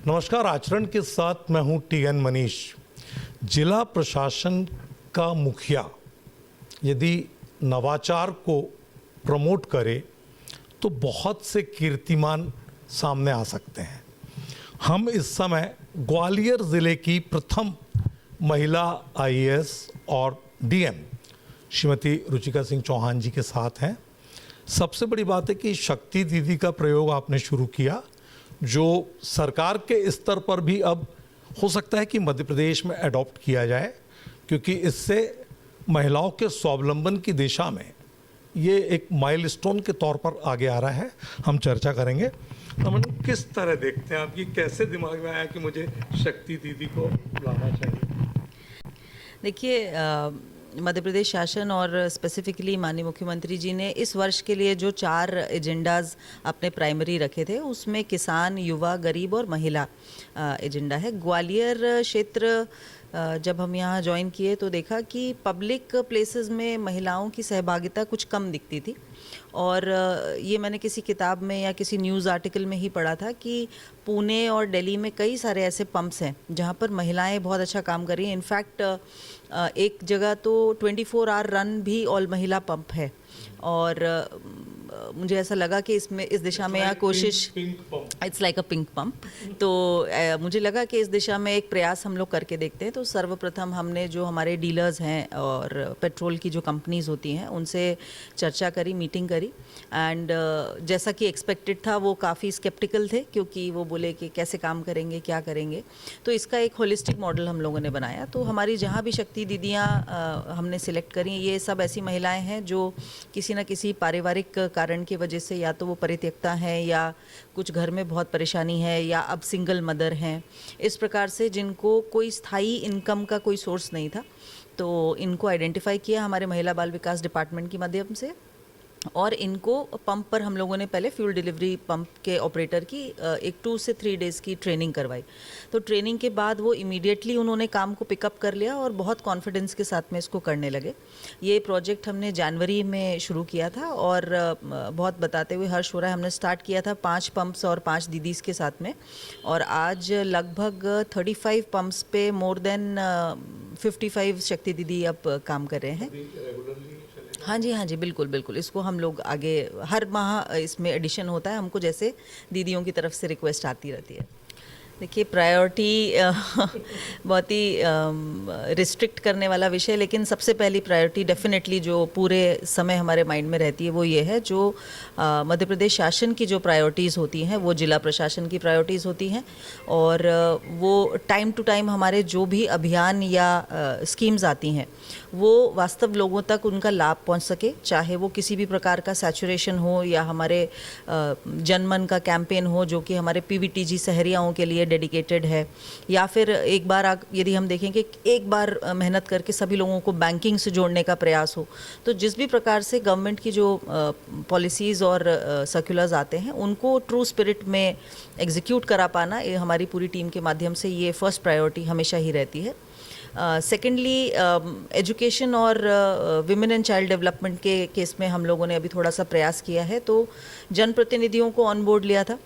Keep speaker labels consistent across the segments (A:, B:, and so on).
A: नमस्कार। आचरण के साथ मैं हूं TN मनीष। जिला प्रशासन का मुखिया यदि नवाचार को प्रमोट करे तो बहुत से कीर्तिमान सामने आ सकते हैं। हम इस समय ग्वालियर ज़िले की प्रथम महिला IAS और DM श्रीमती रुचिका सिंह चौहान जी के साथ हैं। सबसे बड़ी बात है कि शक्ति दीदी का प्रयोग आपने शुरू किया, जो सरकार के स्तर पर भी अब हो सकता है कि मध्य प्रदेश में अडॉप्ट किया जाए, क्योंकि इससे महिलाओं के स्वावलंबन की दिशा में ये एक माइलस्टोन के तौर पर आगे आ रहा है। हम चर्चा करेंगे। अमन, किस तरह देखते हैं आप, ये कैसे दिमाग में आया कि मुझे शक्ति दीदी को लाना चाहिए?
B: देखिए, मध्य प्रदेश शासन और स्पेसिफिकली माननीय मुख्यमंत्री जी ने इस वर्ष के लिए जो 4 एजेंडाज अपने प्राइमरी रखे थे, उसमें किसान, युवा, गरीब और महिला एजेंडा है। ग्वालियर क्षेत्र जब हम यहाँ ज्वाइन किए तो देखा कि पब्लिक प्लेसेस में महिलाओं की सहभागिता कुछ कम दिखती थी। और ये मैंने किसी किताब में या किसी न्यूज़ आर्टिकल में ही पढ़ा था कि पुणे और दिल्ली में कई सारे ऐसे पंप्स हैं जहाँ पर महिलाएं बहुत अच्छा काम कर रही हैं। इनफैक्ट एक जगह तो 24 आवर रन भी ऑल महिला पंप है। और मुझे ऐसा लगा कि इसमें इस दिशा में या कोशिश, it's like a pink pump. तो मुझे लगा कि इस दिशा में एक प्रयास हम लोग करके देखते हैं। तो सर्वप्रथम हमने जो हमारे डीलर्स हैं और पेट्रोल की जो कंपनीज होती हैं उनसे चर्चा करी, मीटिंग करी। एंड जैसा कि एक्सपेक्टेड था, वो काफ़ी स्केप्टिकल थे, क्योंकि वो बोले कि कैसे काम करेंगे, क्या करेंगे। तो इसका एक होलिस्टिक मॉडल हम लोगों ने बनाया। तो हमारी जहाँ भी शक्ति दीदियाँ हमने सिलेक्ट करी, ये सब ऐसी महिलाएँ हैं जो किसी न किसी पारिवारिक कारण की वजह से या तो वो परित्यक्ता हैं, या कुछ घर में बहुत परेशानी है, या अब सिंगल मदर हैं। इस प्रकार से जिनको कोई स्थायी इनकम का कोई सोर्स नहीं था, तो इनको आइडेंटिफाई किया हमारे महिला बाल विकास डिपार्टमेंट की माध्यम से। और इनको पंप पर हम लोगों ने पहले फ्यूल डिलीवरी पंप के ऑपरेटर की एक 2 से 3 डेज़ की ट्रेनिंग करवाई। तो ट्रेनिंग के बाद वो इमीडिएटली उन्होंने काम को पिकअप कर लिया और बहुत कॉन्फिडेंस के साथ में इसको करने लगे। ये प्रोजेक्ट हमने जनवरी में शुरू किया था और बहुत बताते हुए हर्ष हो रहा है, हमने स्टार्ट किया था 5 पंप्स और 5 दीदीज़ के साथ में, और आज लगभग 35 पंप्स पे मोर देन 55 शक्ति दीदी अब काम कर रहे हैं। हाँ जी, बिल्कुल बिल्कुल। इसको हम लोग आगे हर माह इसमें एडिशन होता है, हमको जैसे दीदियों की तरफ से रिक्वेस्ट आती रहती है। देखिए, प्रायोरिटी बहुत ही रिस्ट्रिक्ट करने वाला विषय, लेकिन सबसे पहली प्रायोरिटी डेफिनेटली जो पूरे समय हमारे माइंड में रहती है वो ये है, जो मध्य प्रदेश शासन की जो प्रायोरिटीज़ होती हैं वो जिला प्रशासन की प्रायोरिटीज़ होती हैं। और वो टाइम टू टाइम हमारे जो भी अभियान या स्कीम्स आती हैं वो वास्तव लोगों तक उनका लाभ पहुंच सके, चाहे वो किसी भी प्रकार का सैचुरेशन हो या हमारे जनमन का कैंपेन हो जो कि हमारे PVTG सहरियाओं के लिए डेडिकेटेड है, या फिर एक बार यदि हम देखें कि एक बार मेहनत करके सभी लोगों को बैंकिंग से जोड़ने का प्रयास हो। तो जिस भी प्रकार से गवर्नमेंट की जो पॉलिसीज़ और सर्कुलर्स आते हैं उनको ट्रू स्पिरिट में एग्जीक्यूट करा पाना, ये हमारी पूरी टीम के माध्यम से ये फर्स्ट प्रायोरिटी हमेशा ही रहती है। सेकेंडली, एजुकेशन और विमेन एंड चाइल्ड डेवलपमेंट के केस में हम लोगों ने अभी थोड़ा सा प्रयास किया है। तो जनप्रतिनिधियों को ऑन बोर्ड लिया था,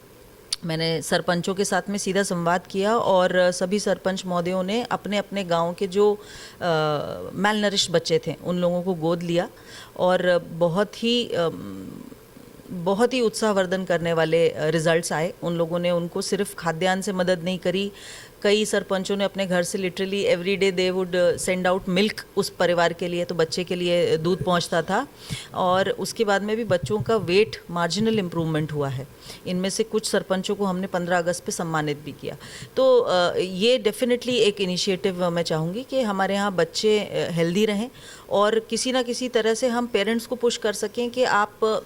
B: मैंने सरपंचों के साथ में सीधा संवाद किया और सभी सरपंच महोदयों ने अपने अपने गांव के जो मैलनरिश बच्चे थे उन लोगों को गोद लिया, और बहुत ही उत्साहवर्धन करने वाले रिजल्ट्स आए। उन लोगों ने उनको सिर्फ खाद्यान्न से मदद नहीं करी, कई सरपंचों ने अपने घर से literally every day they would send out milk उस परिवार के लिए, तो बच्चे के लिए दूध पहुंचता था। और उसके बाद में भी बच्चों का वेट मार्जिनल इम्प्रूवमेंट हुआ है। इनमें से कुछ सरपंचों को हमने 15 अगस्त पे सम्मानित भी किया। तो ये डेफिनेटली एक इनिशिएटिव मैं चाहूँगी कि हमारे यहाँ बच्चे हेल्दी रहें, और किसी ना किसी तरह से हम पेरेंट्स को पुश कर सकें कि आप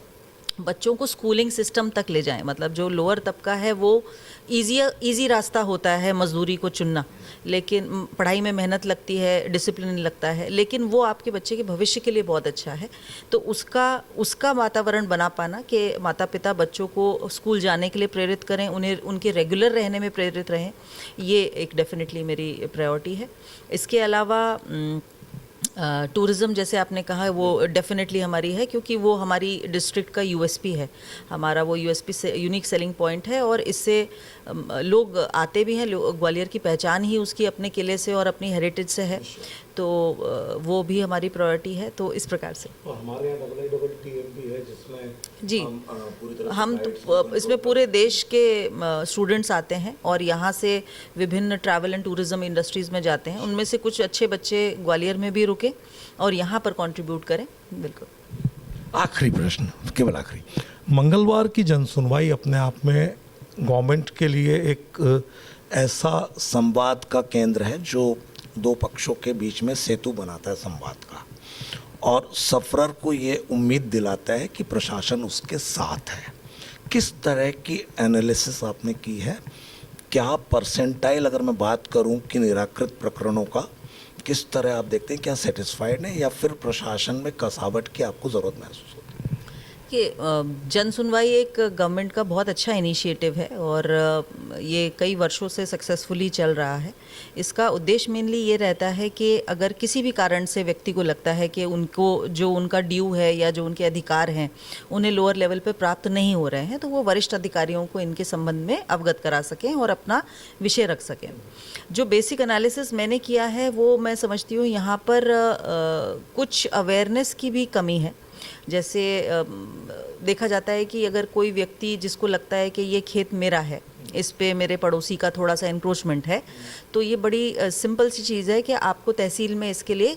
B: बच्चों को स्कूलिंग सिस्टम तक ले जाएं। मतलब जो लोअर तबका है वो ईजी रास्ता होता है मजदूरी को चुनना, लेकिन पढ़ाई में मेहनत लगती है, डिसिप्लिन लगता है, लेकिन वो आपके बच्चे के भविष्य के लिए बहुत अच्छा है। तो उसका वातावरण बना पाना कि माता पिता बच्चों को स्कूल जाने के लिए प्रेरित करें, उन्हें उनके रेगुलर रहने में प्रेरित रहें, ये एक डेफिनेटली मेरी प्रायोरिटी है। इसके अलावा टूरिज़्म जैसे आपने कहा वो डेफिनेटली हमारी है, क्योंकि वो हमारी डिस्ट्रिक्ट का यूएसपी है, हमारा वो यूएसपी से यूनिक सेलिंग पॉइंट है, और इससे लोग आते भी हैं। ग्वालियर की पहचान ही उसकी अपने किले से और अपनी हेरिटेज से है, तो वो भी हमारी प्रायोरिटी है। तो इस प्रकार से
A: और हमारे यहाँ IITM भी है, जिसमें
B: जी
A: पूरी तरह
B: हम
A: से
B: इसमें पूरे देश के स्टूडेंट्स आते हैं और यहाँ से विभिन्न ट्रैवल एंड टूरिज्म इंडस्ट्रीज़ में जाते हैं। उनमें से कुछ अच्छे बच्चे ग्वालियर में भी रुके और यहाँ पर कंट्रीब्यूट करें। बिल्कुल।
A: आखिरी प्रश्न, केवल आखिरी, मंगलवार की जनसुनवाई अपने आप में गवर्नमेंट के लिए एक ऐसा संवाद का केंद्र है जो दो पक्षों के बीच में सेतु बनाता है संवाद का, और सफरर को ये उम्मीद दिलाता है कि प्रशासन उसके साथ है। किस तरह की एनालिसिस आपने की है? क्या परसेंटाइल अगर मैं बात करूं कि निराकृत प्रकरणों का, किस तरह आप देखते हैं? क्या सेटिस्फाइड हैं या फिर प्रशासन में कसावट की आपको ज़रूरत महसूस होती है?
B: कि जन सुनवाई एक गवर्नमेंट का बहुत अच्छा इनिशिएटिव है और ये कई वर्षों से सक्सेसफुली चल रहा है। इसका उद्देश्य मेनली ये रहता है कि अगर किसी भी कारण से व्यक्ति को लगता है कि उनको जो उनका ड्यू है या जो उनके अधिकार हैं उन्हें लोअर लेवल पे प्राप्त नहीं हो रहे हैं, तो वो वरिष्ठ अधिकारियों को इनके संबंध में अवगत करा सकें और अपना विषय रख सकें। जो बेसिक एनालिसिस मैंने किया है वो मैं समझती हूँ यहाँ पर कुछ अवेयरनेस की भी कमी है। जैसे देखा जाता है कि अगर कोई व्यक्ति जिसको लगता है कि ये खेत मेरा है, इस पे मेरे पड़ोसी का थोड़ा सा इंक्रोचमेंट है, तो ये बड़ी सिंपल सी चीज़ है कि आपको तहसील में इसके लिए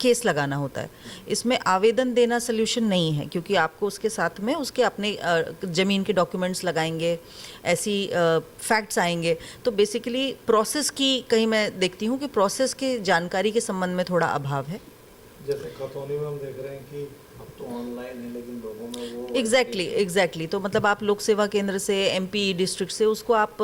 B: केस लगाना होता है। इसमें आवेदन देना सल्यूशन नहीं है, क्योंकि आपको उसके साथ में उसके अपने ज़मीन के डॉक्यूमेंट्स लगाएंगे, ऐसी फैक्ट्स आएंगे। तो बेसिकली प्रोसेस की कहीं मैं देखती हूँ कि प्रोसेस की जानकारी के संबंध में थोड़ा अभाव है।
A: जैसे खतौनी में हम देख रहे हैं कि अब तो ऑनलाइन है, लेकिन लोगों में वो
B: एग्जैक्टली तो मतलब आप लोक सेवा केंद्र से, एमपी डिस्ट्रिक्ट से उसको आप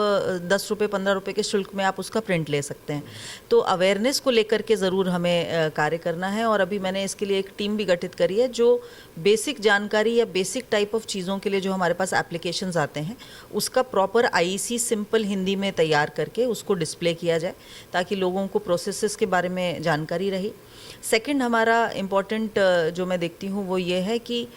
B: 10 रुपये 15 रुपये के शुल्क में आप उसका प्रिंट ले सकते हैं। तो अवेयरनेस को लेकर के ज़रूर हमें कार्य करना है, और अभी मैंने इसके लिए एक टीम भी गठित करी है जो बेसिक जानकारी या बेसिक टाइप ऑफ चीज़ों के लिए जो हमारे पास एप्लीकेशंस आते हैं उसका प्रॉपर आईसी सिंपल हिंदी में तैयार करके उसको डिस्प्ले किया जाए, ताकि लोगों को प्रोसेसेस के बारे में जानकारी रही। सेकंड हमारा इम्पॉर्टेंट जो मैं देखती हूँ वो ये है कि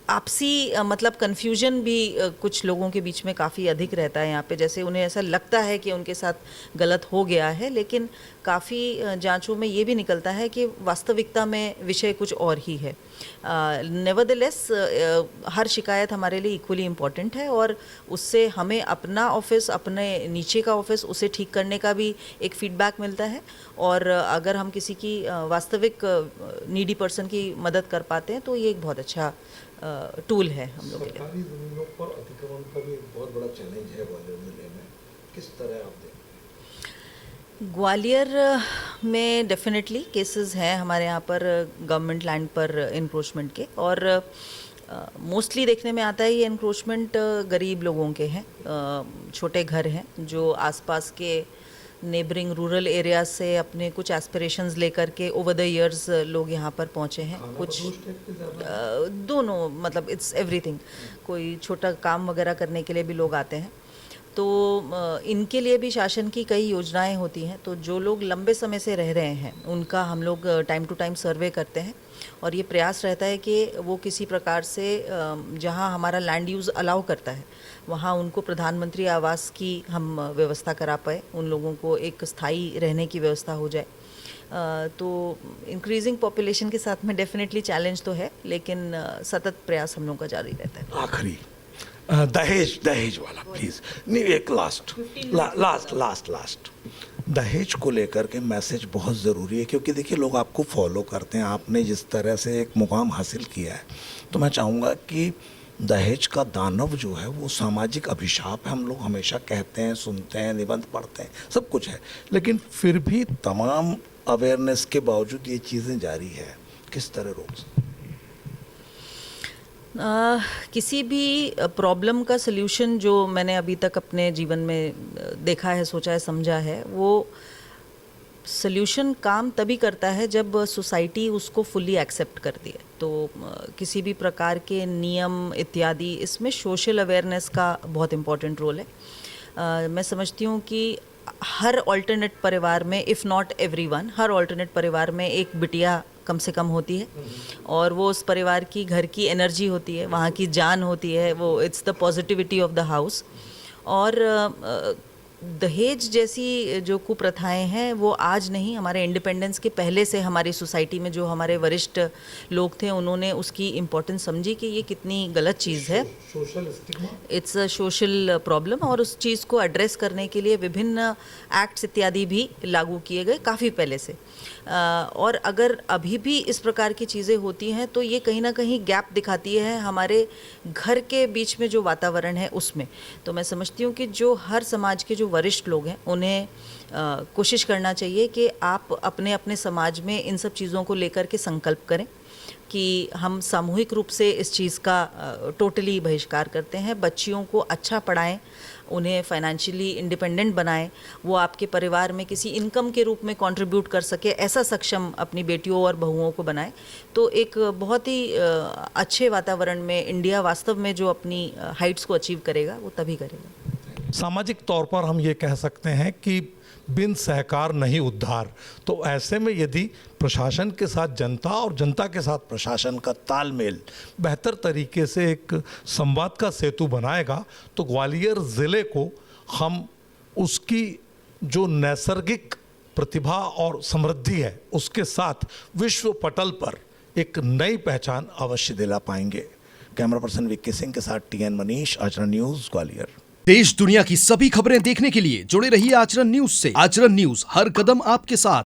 B: आपसी मतलब कन्फ्यूजन भी कुछ लोगों के बीच में काफ़ी अधिक रहता है यहाँ पे। जैसे उन्हें ऐसा लगता है कि उनके साथ गलत हो गया है, लेकिन काफ़ी जांचों में ये भी निकलता है कि वास्तविकता में विषय कुछ और ही है। नेवरदलेस हर शिकायत हमारे लिए इक्वली इम्पॉर्टेंट है, और उससे हमें अपना ऑफिस, अपने नीचे का ऑफिस, उसे ठीक करने का भी एक फीडबैक मिलता है। और अगर हम किसी की वास्तविक नीडी पर्सन की मदद कर पाते हैं तो ये एक बहुत अच्छा टूल है हम लोग के लिए।
A: सरकारी जमीनों पर अतिक्रमण का भी एक बहुत बड़ा चैलेंज है ग्वालियर जिले में, किस तरह आप देखते हैं?
B: ग्वालियर में डेफिनेटली केसेस हैं हमारे यहाँ पर गवर्नमेंट लैंड पर इंक्रोचमेंट के, और मोस्टली देखने में आता है ये इंक्रोचमेंट गरीब लोगों के हैं। छोटे घर हैं जो आसपास के नेबरिंग रूरल एरिया से अपने कुछ एस्पिरेशंस लेकर के ओवर द इयर्स लोग यहाँ पर पहुँचे हैं। कुछ दोनों, मतलब इट्स एवरीथिंग। कोई छोटा काम वगैरह करने के लिए भी लोग आते हैं, तो इनके लिए भी शासन की कई योजनाएं होती हैं। तो जो लोग लंबे समय से रह रहे हैं उनका हम लोग टाइम टू टाइम सर्वे करते हैं, और ये प्रयास रहता है कि वो किसी प्रकार से जहां हमारा लैंड यूज़ अलाउ करता है वहां उनको प्रधानमंत्री आवास की हम व्यवस्था करा पाए, उन लोगों को एक स्थायी रहने की व्यवस्था हो जाए। तो इंक्रीजिंग पॉपुलेशन के साथ में डेफिनेटली चैलेंज तो है, लेकिन सतत प्रयास हम लोगों का जारी रहता है।
A: आखिरी दहेज वाला प्लीज, नहीं, एक लास्ट दहेज को लेकर के मैसेज बहुत ज़रूरी है, क्योंकि देखिए लोग आपको फॉलो करते हैं, आपने जिस तरह से एक मुकाम हासिल किया है, तो मैं चाहूँगा कि दहेज का दानव जो है वो सामाजिक अभिशाप है। हम लोग हमेशा कहते हैं, सुनते हैं, निबंध पढ़ते हैं, सब कुछ है, लेकिन फिर भी तमाम अवेयरनेस के बावजूद ये चीज़ें जारी है। किस तरह रोक सकते?
B: किसी भी प्रॉब्लम का सल्यूशन जो मैंने अभी तक अपने जीवन में देखा है, सोचा है, समझा है, वो सल्यूशन काम तभी करता है जब सोसाइटी उसको फुल्ली एक्सेप्ट करती है। तो किसी भी प्रकार के नियम इत्यादि, इसमें सोशल अवेयरनेस का बहुत इम्पोर्टेंट रोल है। मैं समझती हूँ कि हर ऑल्टरनेट परिवार में, if not everyone, her alternate परिवार में एक बिटिया कम से कम होती है और वो उस परिवार की, घर की एनर्जी होती है, वहाँ की जान होती है, वो it's the positivity of the house. और दहेज जैसी जो कुप्रथाएं हैं वो आज नहीं, हमारे इंडिपेंडेंस के पहले से हमारी सोसाइटी में जो हमारे वरिष्ठ लोग थे उन्होंने उसकी इम्पोर्टेंस समझी कि ये कितनी गलत चीज़ है,
A: social stigma,
B: it's a social problem, और उस चीज़ को एड्रेस करने के लिए विभिन्न एक्ट्स इत्यादि भी लागू किए गए काफ़ी पहले से। और अगर अभी भी इस प्रकार की चीज़ें होती हैं तो ये कहीं ना कहीं गैप दिखाती है हमारे घर के बीच में जो वातावरण है उसमें। तो मैं समझती हूँ कि जो हर समाज के जो वरिष्ठ लोग हैं उन्हें कोशिश करना चाहिए कि आप अपने अपने समाज में इन सब चीज़ों को लेकर के संकल्प करें कि हम सामूहिक रूप से इस चीज़ का टोटली बहिष्कार करते हैं। बच्चियों को अच्छा पढ़ाएं, उन्हें फाइनेंशियली इंडिपेंडेंट बनाएं, वो आपके परिवार में किसी इनकम के रूप में कंट्रीब्यूट कर सके, ऐसा सक्षम अपनी बेटियों और बहुओं को बनाएं। तो एक बहुत ही अच्छे वातावरण में इंडिया वास्तव में जो अपनी हाइट्स को अचीव करेगा वो तभी करेगा।
A: सामाजिक तौर पर हम ये कह सकते हैं कि बिन सहकार नहीं उद्धार। तो ऐसे में यदि प्रशासन के साथ जनता और जनता के साथ प्रशासन का तालमेल बेहतर तरीके से एक संवाद का सेतु बनाएगा तो ग्वालियर ज़िले को हम उसकी जो नैसर्गिक प्रतिभा और समृद्धि है उसके साथ विश्व पटल पर एक नई पहचान अवश्य दिला पाएंगे। कैमरा पर्सन विक्की सिंह के साथ TN मनीष, आचरण न्यूज़, ग्वालियर।
C: देश दुनिया की सभी खबरें देखने के लिए जुड़े रहिए आचरण न्यूज से। आचरण न्यूज, हर कदम आपके साथ।